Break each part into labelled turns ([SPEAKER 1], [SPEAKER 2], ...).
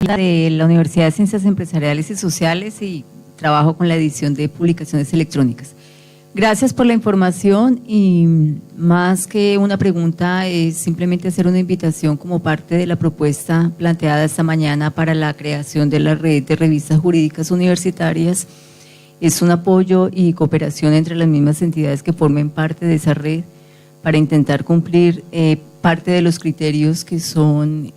[SPEAKER 1] de la Universidad de Ciencias Empresariales y Sociales y trabajo con la edición de publicaciones electrónicas. Gracias por la información y más que una pregunta es simplemente hacer una invitación como parte de la propuesta planteada esta mañana para la creación de la red de revistas jurídicas universitarias. Es un apoyo y cooperación entre las mismas entidades que formen parte de esa red para intentar cumplir parte de los criterios que son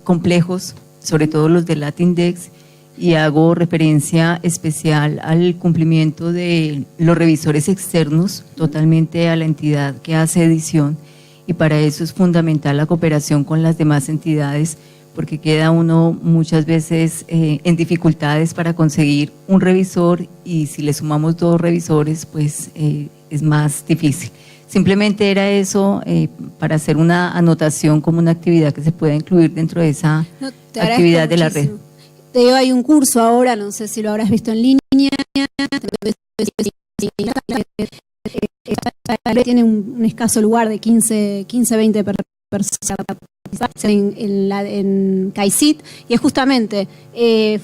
[SPEAKER 1] complejos, sobre todo los del Latindex, y hago referencia especial al cumplimiento de los revisores externos, totalmente a la entidad que hace edición, y para eso es fundamental la cooperación con las demás entidades, porque queda uno muchas veces en dificultades para conseguir un revisor, y si le sumamos 2 revisores, pues es más difícil. Simplemente era eso, para hacer una anotación como una actividad que se pueda incluir dentro de esa actividad de la red.
[SPEAKER 2] Te digo, hay un curso ahora, no sé si lo habrás visto en línea, tiene un escaso lugar de 15, 20 personas en CAICIT, y es justamente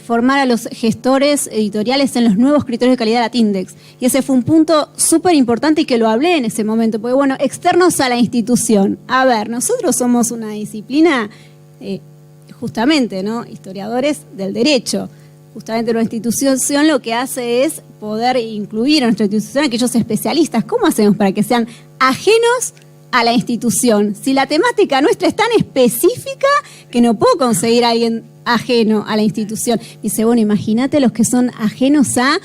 [SPEAKER 2] formar a los gestores editoriales en los nuevos criterios de calidad de Latindex. Y ese fue un punto súper importante y que lo hablé en ese momento, porque bueno, externos a la institución. A ver, nosotros somos una disciplina justamente, ¿no? Historiadores del derecho. Justamente nuestra institución lo que hace es poder incluir a nuestra institución a aquellos especialistas. ¿Cómo hacemos para que sean ajenos a la institución? Si la temática nuestra es tan específica que no puedo conseguir a alguien ajeno a la institución. Dice, bueno, imagínate los que son ajenos a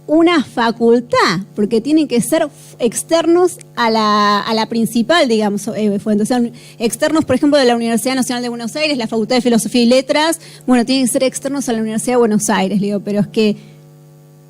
[SPEAKER 2] una facultad, porque tienen que ser externos a la principal, digamos, entonces, externos, por ejemplo, de la Universidad Nacional de Buenos Aires, la Facultad de Filosofía y Letras, bueno, tienen que ser externos a la Universidad de Buenos Aires, digo, pero es que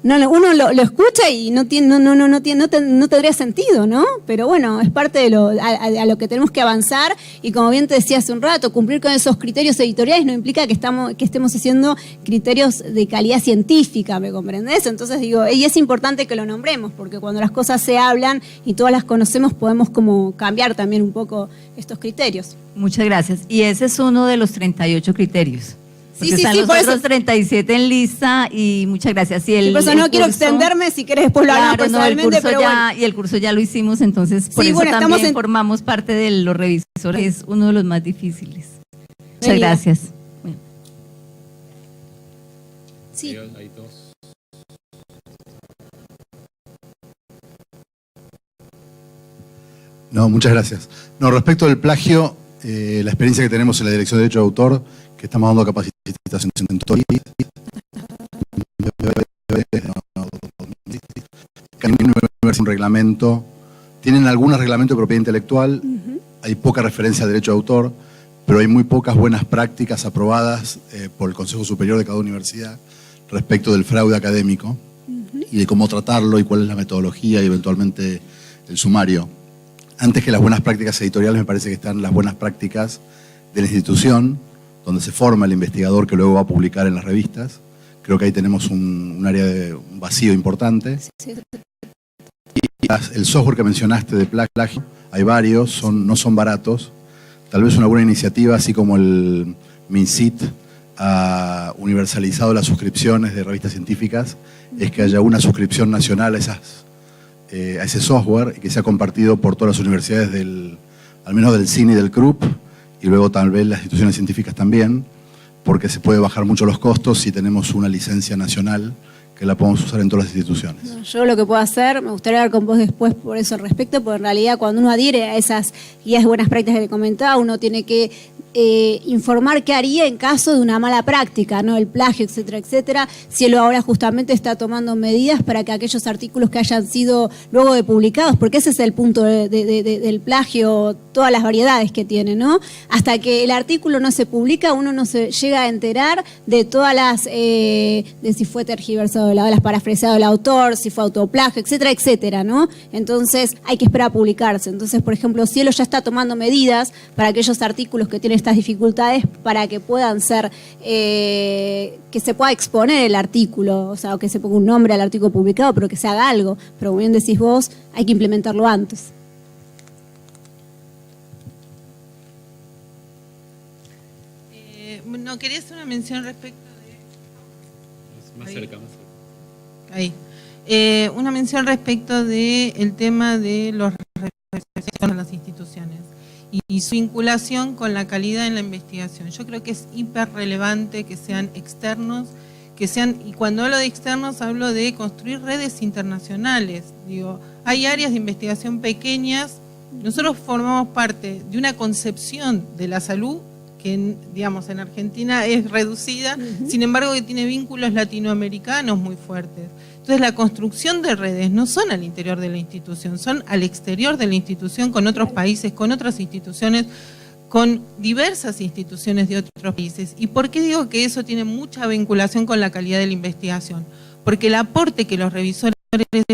[SPEAKER 2] uno lo escucha y no tendría sentido, ¿no? Pero bueno, es parte de a lo que tenemos que avanzar, y como bien te decía hace un rato, cumplir con esos criterios editoriales no implica que estemos haciendo criterios de calidad científica, ¿me comprendés? Entonces digo, y es importante que lo nombremos, porque cuando las cosas se hablan y todas las conocemos, podemos como cambiar también un poco estos criterios.
[SPEAKER 1] Muchas gracias. Y ese es uno de los 38 criterios. Porque
[SPEAKER 2] Sí,
[SPEAKER 1] están los
[SPEAKER 2] por
[SPEAKER 1] otros
[SPEAKER 2] eso,
[SPEAKER 1] 37 en lista, y muchas gracias. Y
[SPEAKER 2] por eso no quiero extenderme, si querés después lo hablamos personalmente, pero bueno.
[SPEAKER 1] Y el curso ya lo hicimos, entonces por eso también formamos parte de los revisores, es uno de los más difíciles. Muchas gracias. Bueno.
[SPEAKER 3] Sí. Hay 2.
[SPEAKER 4] No, muchas gracias. No, respecto del plagio, la experiencia que tenemos en la Dirección de Derecho de Autor, que estamos dando capacitación en todo el país, un reglamento, tienen algunos reglamentos de propiedad intelectual, hay poca referencia al derecho de autor, pero hay muy pocas buenas prácticas aprobadas por el Consejo Superior de cada universidad respecto del fraude académico y de cómo tratarlo y cuál es la metodología y eventualmente el sumario. Antes que las buenas prácticas editoriales, me parece que están las buenas prácticas de la institución, donde se forma el investigador que luego va a publicar en las revistas. Creo que ahí tenemos un área de un vacío importante. Y el software que mencionaste de plagio, hay varios, no son baratos. Tal vez una buena iniciativa, así como el MinCit ha universalizado las suscripciones de revistas científicas, es que haya una suscripción nacional a ese software y que sea compartido por todas las universidades al menos del CINE y del CRUP, y luego tal vez las instituciones científicas también, porque se puede bajar mucho los costos si tenemos una licencia nacional que la podemos usar en todas las instituciones.
[SPEAKER 2] Yo lo que puedo hacer, me gustaría hablar con vos después por eso al respecto, porque en realidad cuando uno adhiere a esas guías de buenas prácticas que te comentaba, uno tiene que informar qué haría en caso de una mala práctica, ¿no? El plagio, etcétera, etcétera. Cielo ahora justamente está tomando medidas para que aquellos artículos que hayan sido luego de publicados, porque ese es el punto del plagio, todas las variedades que tiene, ¿no? Hasta que el artículo no se publica, uno no se llega a enterar de todas las, de si fue tergiversado, las parafraseado del autor, si fue autoplagio, etcétera, etcétera, ¿no? Entonces hay que esperar a publicarse. Entonces, por ejemplo, Cielo ya está tomando medidas para aquellos artículos que tienen estas dificultades para que puedan ser, que se pueda exponer el artículo, o sea, o que se ponga un nombre al artículo publicado, pero que se haga algo. Pero como bien decís vos, hay que implementarlo antes.
[SPEAKER 3] no, quería hacer una mención respecto de... Más cerca. Ahí. Una mención respecto del tema de los representantes de las instituciones y su vinculación con la calidad en la investigación. Yo creo que es hiper relevante que sean externos, y cuando hablo de externos hablo de construir redes internacionales. Digo, hay áreas de investigación pequeñas. Nosotros formamos parte de una concepción de la salud que, digamos, en Argentina es reducida, sin embargo que tiene vínculos latinoamericanos muy fuertes. Entonces la construcción de redes no son al interior de la institución, son al exterior de la institución, con otros países, con otras instituciones, con diversas instituciones de otros países. ¿Y por qué digo que eso tiene mucha vinculación con la calidad de la investigación? Porque el aporte que los revisores de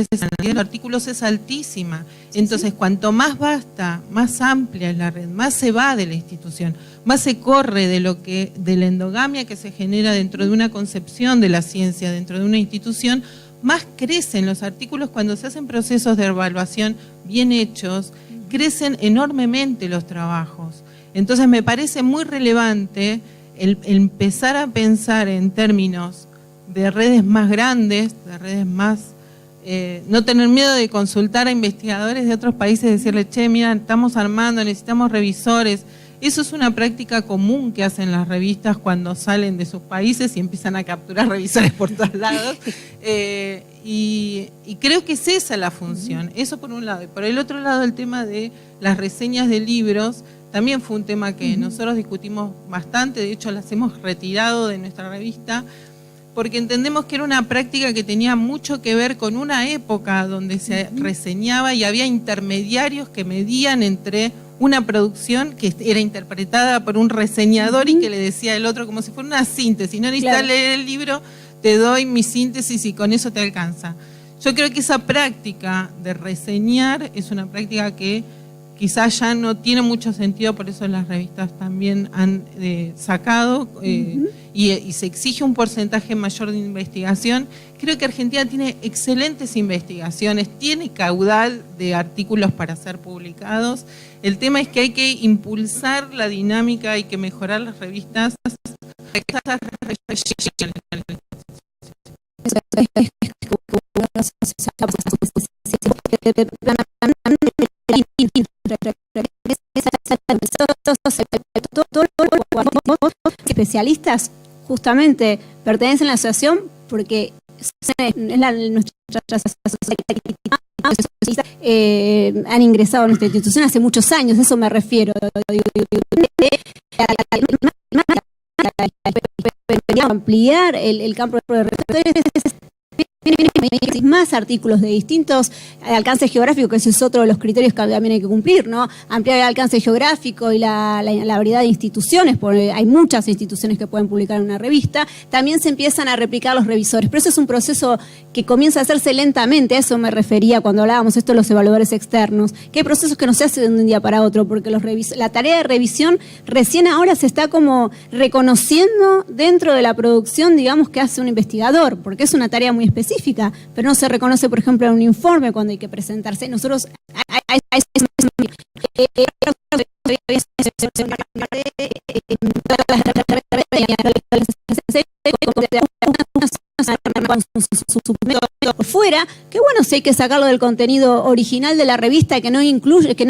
[SPEAKER 3] los artículos es altísima. Entonces, cuanto más vasta, más amplia es la red, más se va de la institución, más se corre de la endogamia que se genera dentro de una concepción de la ciencia, dentro de una institución, más crecen los artículos cuando se hacen procesos de evaluación bien hechos, crecen enormemente los trabajos. Entonces, me parece muy relevante el empezar a pensar en términos de redes más grandes, de redes más... no tener miedo de consultar a investigadores de otros países, decirle, che, mira, estamos armando, necesitamos revisores. Eso es una práctica común que hacen las revistas cuando salen de sus países y empiezan a capturar revisores por todos lados. Y creo que es esa la función, eso por un lado. Y por el otro lado, el tema de las reseñas de libros, también fue un tema que nosotros discutimos bastante, de hecho las hemos retirado de nuestra revista, porque entendemos que era una práctica que tenía mucho que ver con una época donde se reseñaba y había intermediarios que medían entre una producción que era interpretada por un reseñador y que le decía al otro como si fuera una síntesis. No necesitas leer el libro, te doy mi síntesis y con eso te alcanza. Yo creo que esa práctica de reseñar es una práctica que quizás ya no tiene mucho sentido, por eso las revistas también han sacado y se exige un porcentaje mayor de investigación. Creo que Argentina tiene excelentes investigaciones, tiene caudal de artículos para ser publicados. El tema es que hay que impulsar la dinámica, hay que mejorar las revistas.
[SPEAKER 2] Especialistas justamente pertenecen a la asociación porque han ingresado a nuestra institución hace muchos años, eso me refiero. Ampliar el campo de referentes, más artículos de distintos alcances geográficos, que ese es otro de los criterios que también hay que cumplir, ¿no? Ampliar el alcance geográfico y la variedad de instituciones, porque hay muchas instituciones que pueden publicar en una revista. También se empiezan a replicar los revisores, pero eso es un proceso que comienza a hacerse lentamente. A eso me refería cuando hablábamos esto de los evaluadores externos, que hay procesos que no se hacen de un día para otro, porque la tarea de revisión recién ahora se está como reconociendo dentro de la producción, digamos, que hace un investigador, porque es una tarea muy específica, pero no se reconoce, por ejemplo, en un informe cuando hay que presentarse. Nosotros fuera, que bueno, si hay que sacarlo del contenido original de la revista que no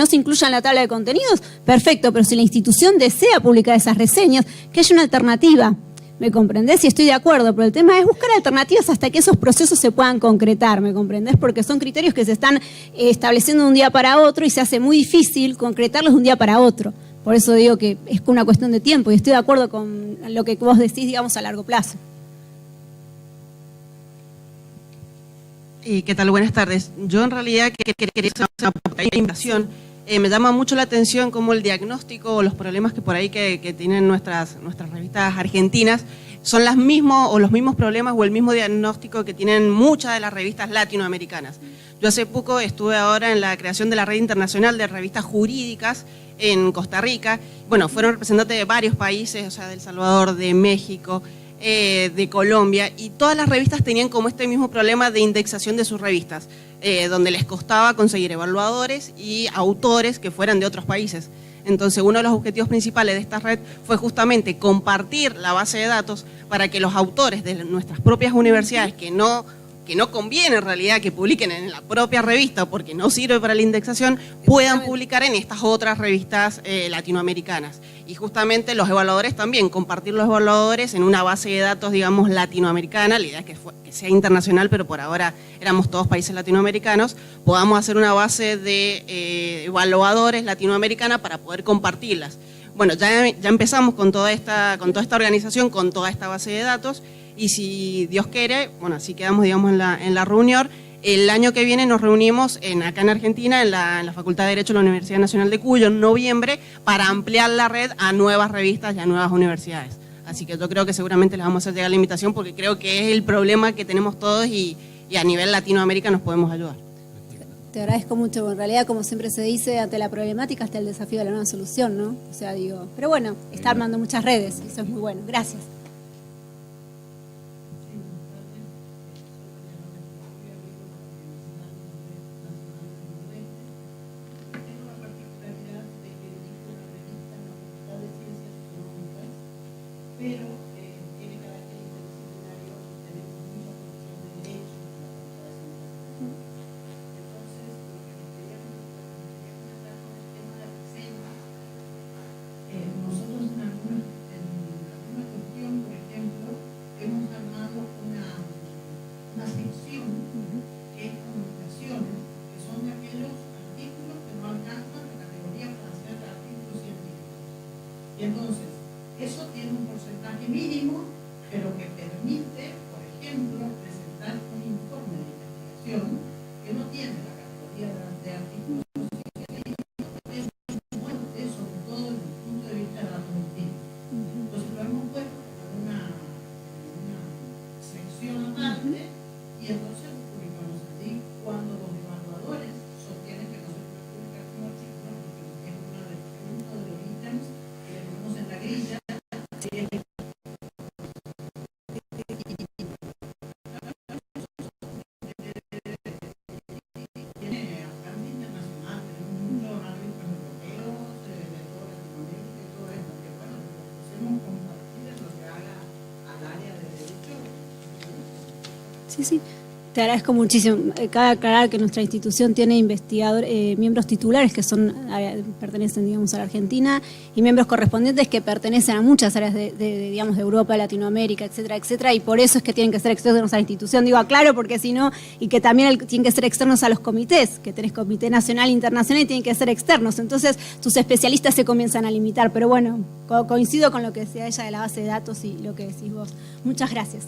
[SPEAKER 2] se incluya en la tabla de contenidos, perfecto, pero si la institución desea publicar esas reseñas, que haya una alternativa. ¿Me comprendés? Y estoy de acuerdo, pero el tema es buscar alternativas hasta que esos procesos se puedan concretar, ¿me comprendés? Porque son criterios que se están estableciendo de un día para otro y se hace muy difícil concretarlos de un día para otro. Por eso digo que es una cuestión de tiempo y estoy de acuerdo con lo que vos decís, digamos, a largo plazo.
[SPEAKER 5] ¿Qué tal? Buenas tardes. Yo en realidad quería hacer una invitación. Me llama mucho la atención cómo el diagnóstico o los problemas que por ahí que tienen nuestras revistas argentinas son los mismos problemas o el mismo diagnóstico que tienen muchas de las revistas latinoamericanas. Yo hace poco estuve ahora en la creación de la Red Internacional de Revistas Jurídicas en Costa Rica. Bueno, fueron representantes de varios países, o sea, de El Salvador, de México, de Colombia, y todas las revistas tenían como este mismo problema de indexación de sus revistas, donde les costaba conseguir evaluadores y autores que fueran de otros países. Entonces, uno de los objetivos principales de esta red fue justamente compartir la base de datos para que los autores de nuestras propias universidades, que no conviene en realidad que publiquen en la propia revista porque no sirve para la indexación, puedan publicar en estas otras revistas latinoamericanas. Y justamente los evaluadores también, compartir los evaluadores en una base de datos, digamos, latinoamericana. La idea es que sea internacional, pero por ahora éramos todos países latinoamericanos. Podamos hacer una base de evaluadores latinoamericana para poder compartirlas. Bueno, ya empezamos con toda esta organización, con toda esta base de datos, y si Dios quiere, bueno, así quedamos, digamos, en la reunión. El año que viene nos reunimos acá en Argentina, en la Facultad de Derecho de la Universidad Nacional de Cuyo, en noviembre, para ampliar la red a nuevas revistas y a nuevas universidades. Así que yo creo que seguramente les vamos a hacer llegar la invitación, porque creo que es el problema que tenemos todos y a nivel Latinoamérica nos podemos ayudar.
[SPEAKER 2] Te agradezco mucho. En realidad, como siempre se dice, ante la problemática está el desafío de la nueva solución, ¿no? O sea, digo, pero bueno, está armando muchas redes, y eso es muy bueno. Gracias.
[SPEAKER 6] Pero tiene carácter interdisciplinario y tenemos mucha profesión de derecho en la facultad de Santiago. Entonces, lo que nos queríamos tratar con el tema de reseñas, nosotros en alguna cuestión, por ejemplo, hemos armado una sección que es comunicaciones, que son aquellos artículos que no alcanzan la categoría para ser artículos científicos. Y entonces, eso tiene un porcentaje mínimo, pero que permite, por ejemplo, presentar un informe de investigación que no tiene la categoría de artículos científicos, es muy fuerte, sobre todo desde el punto de vista de la cognitiva. Entonces lo hemos puesto en una sección aparte y entonces lo publicamos allí cuando los evaluadores sostienen que no se puede publicar como artículo, porque es uno de los ítems que le ponemos en la grilla.
[SPEAKER 2] Sí, sí. Te agradezco muchísimo. Cabe aclarar que nuestra institución tiene miembros titulares que pertenecen, digamos, a la Argentina, y miembros correspondientes que pertenecen a muchas áreas de Europa, Latinoamérica, etcétera, etcétera, y por eso es que tienen que ser externos a la institución. Digo, aclaro, porque si no, y que también tienen que ser externos a los comités, que tenés comité nacional e internacional y tienen que ser externos. Entonces, tus especialistas se comienzan a limitar. Pero bueno, coincido con lo que decía ella de la base de datos y lo que decís vos. Muchas gracias.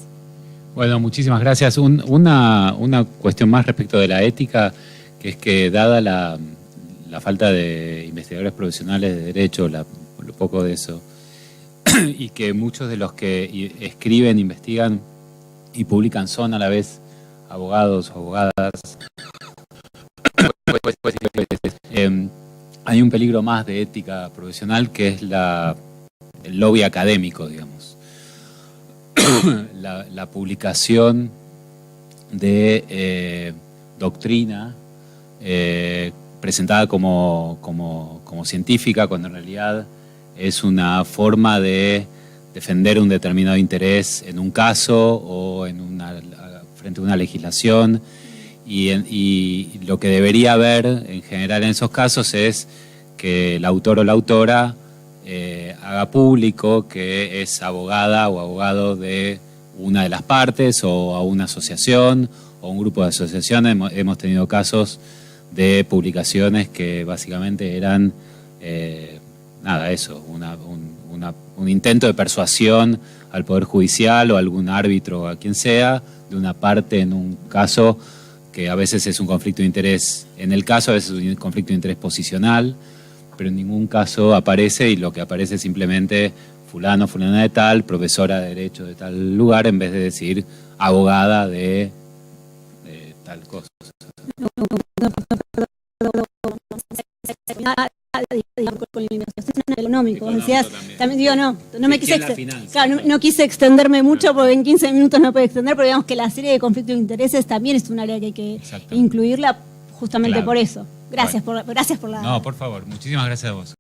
[SPEAKER 7] Bueno, muchísimas gracias. Una cuestión más respecto de la ética, que es que dada la falta de investigadores profesionales de derecho, lo poco de eso, y que muchos de los que escriben, investigan y publican son a la vez abogados o abogadas, hay un peligro más de ética profesional, que es el lobby académico, digamos. La publicación de doctrina presentada como científica, cuando en realidad es una forma de defender un determinado interés en un caso o frente a una legislación, y lo que debería haber en general en esos casos es que el autor o la autora haga público que es abogada o abogado de una de las partes, o a una asociación o un grupo de asociaciones. Hemos tenido casos de publicaciones que básicamente eran un intento de persuasión al Poder Judicial o a algún árbitro o a quien sea de una parte en un caso, que a veces es un conflicto de interés en el caso, a veces es un conflicto de interés posicional, pero en ningún caso aparece, y lo que aparece es simplemente fulano, fulana de tal, profesora de derecho de tal lugar, en vez de decir abogada de tal cosa.
[SPEAKER 2] Económico, decías, también digo, no me quise no quise extenderme mucho, porque en 15 minutos no puedo extender, pero digamos que la serie de conflictos de intereses también es un área que hay que incluirla justamente por eso. Gracias, por la...
[SPEAKER 7] No, por favor, muchísimas gracias a vos.